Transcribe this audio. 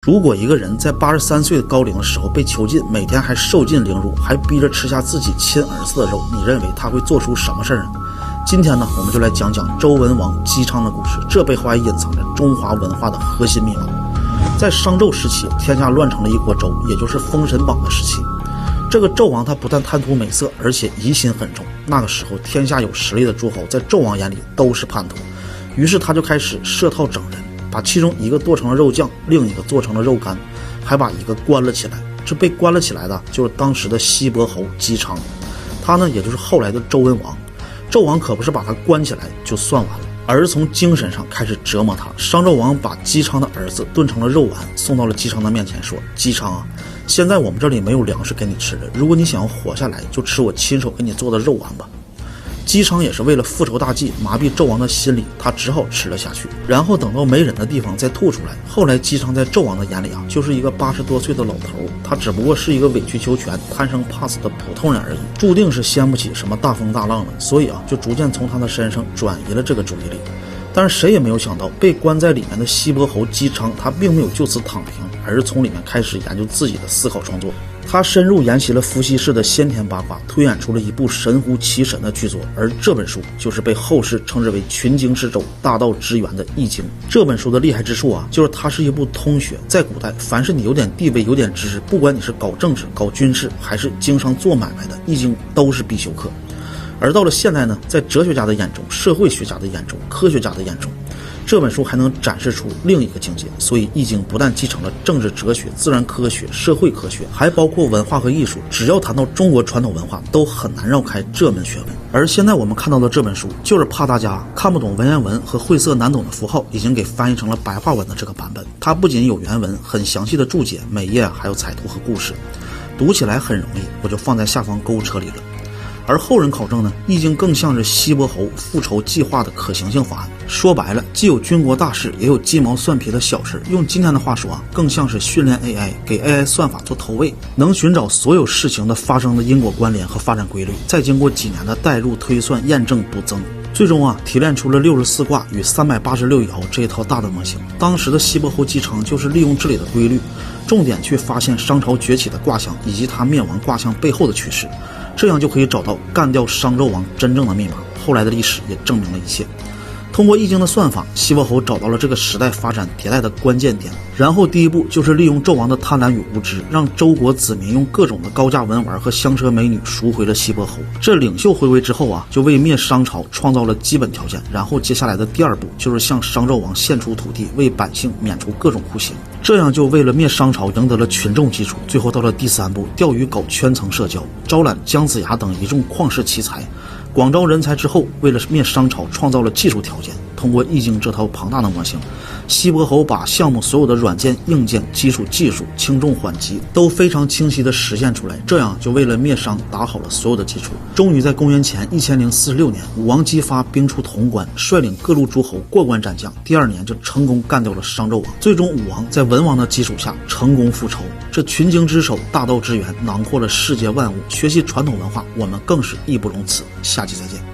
如果一个人在83岁的高龄的时候被囚禁，每天还受尽凌辱，还逼着吃下自己亲儿子的肉，你认为他会做出什么事儿呢？今天呢，我们就来讲讲周文王姬昌的故事，这背后还隐藏着中华文化的核心密码。在商纣时期，天下乱成了一锅粥，也就是封神榜的时期。这个纣王他不但贪图美色，而且疑心很重。那个时候，天下有实力的诸侯在纣王眼里都是叛徒，于是他就开始设套整人，把其中一个剁成了肉酱，另一个做成了肉干，还把一个关了起来。这被关了起来的就是当时的西伯侯姬昌，他呢也就是后来的周文王。纣王可不是把他关起来就算完了，而是从精神上开始折磨他。商纣王把姬昌的儿子炖成了肉丸，送到了姬昌的面前，说：姬昌啊，现在我们这里没有粮食给你吃了，如果你想要活下来，就吃我亲手给你做的肉丸吧。姬昌也是为了复仇大计，麻痹纣王的心理，他只好吃了下去，然后等到没人的地方再吐出来。后来姬昌在纣王的眼里啊，就是一个80多岁的老头，他只不过是一个委曲求全、贪生怕死的普通人而已，注定是掀不起什么大风大浪了。所以啊，就逐渐从他的身上转移了这个注意力。但是谁也没有想到，被关在里面的西伯侯姬昌，他并没有就此躺平，而是从里面开始研究自己的思考创作。他深入研习了伏羲氏的先天八卦，推演出了一部神乎其神的巨作，而这本书就是被后世称之为群经之舟、大道之源的《易经》。这本书的厉害之处啊，就是它是一部通学。在古代，凡是你有点地位、有点知识，不管你是搞政治、搞军事，还是经商做买卖的，《易经》都是必修课。而到了现代呢，在哲学家的眼中、社会学家的眼中、科学家的眼中，这本书还能展示出另一个境界。所以《易经》不但继承了政治哲学、自然科学、社会科学，还包括文化和艺术。只要谈到中国传统文化，都很难绕开这门学问。而现在我们看到的这本书，就是怕大家看不懂文言文和晦涩难懂的符号，已经给翻译成了白话文的这个版本。它不仅有原文，很详细的注解，每页还有彩图和故事，读起来很容易，我就放在下方购物车里了。而后人考证呢，《易经》更像是西伯侯复仇计划的可行性法案。说白了，既有军国大事，也有鸡毛蒜皮的小事。用今天的话说啊，更像是训练 AI， 给 AI 算法做投喂，能寻找所有事情的发生的因果关联和发展规律，再经过几年的代入推算、验证、补增，最终啊，提炼出了64卦与386爻这一套大的模型。当时的西伯侯姬昌就是利用这里的规律，重点去发现商朝崛起的卦象以及它灭亡卦象背后的趋势，这样就可以找到干掉商纣王真正的密码。后来的历史也证明了一切。通过易经的算法，西伯侯找到了这个时代发展迭代的关键点。然后第一步就是利用纣王的贪婪与无知，让周国子民用各种的高价文玩和香车美女赎回了西伯侯。这领袖回归之后啊，就为灭商朝创造了基本条件。然后接下来的第二步就是向商纣王献出土地，为百姓免除各种酷刑。这样就为了灭商朝赢得了群众基础。最后到了第三步，钓鱼搞圈层社交，招揽姜子牙等一众旷世奇才，广招人才之后，为了灭商朝创造了技术条件。通过易经这套庞大的模型，西伯侯把项目所有的软件、硬件、基础技术、轻重缓急都非常清晰地实现出来，这样就为了灭商打好了所有的基础。终于在公元前1046年，武王姬发兵出潼关，率领各路诸侯过关斩将，第2年就成功干掉了商纣王。最终武王在文王的基础下成功复仇。这群经之首、大道之源囊括了世界万物，学习传统文化，我们更是义不容辞。下期再见。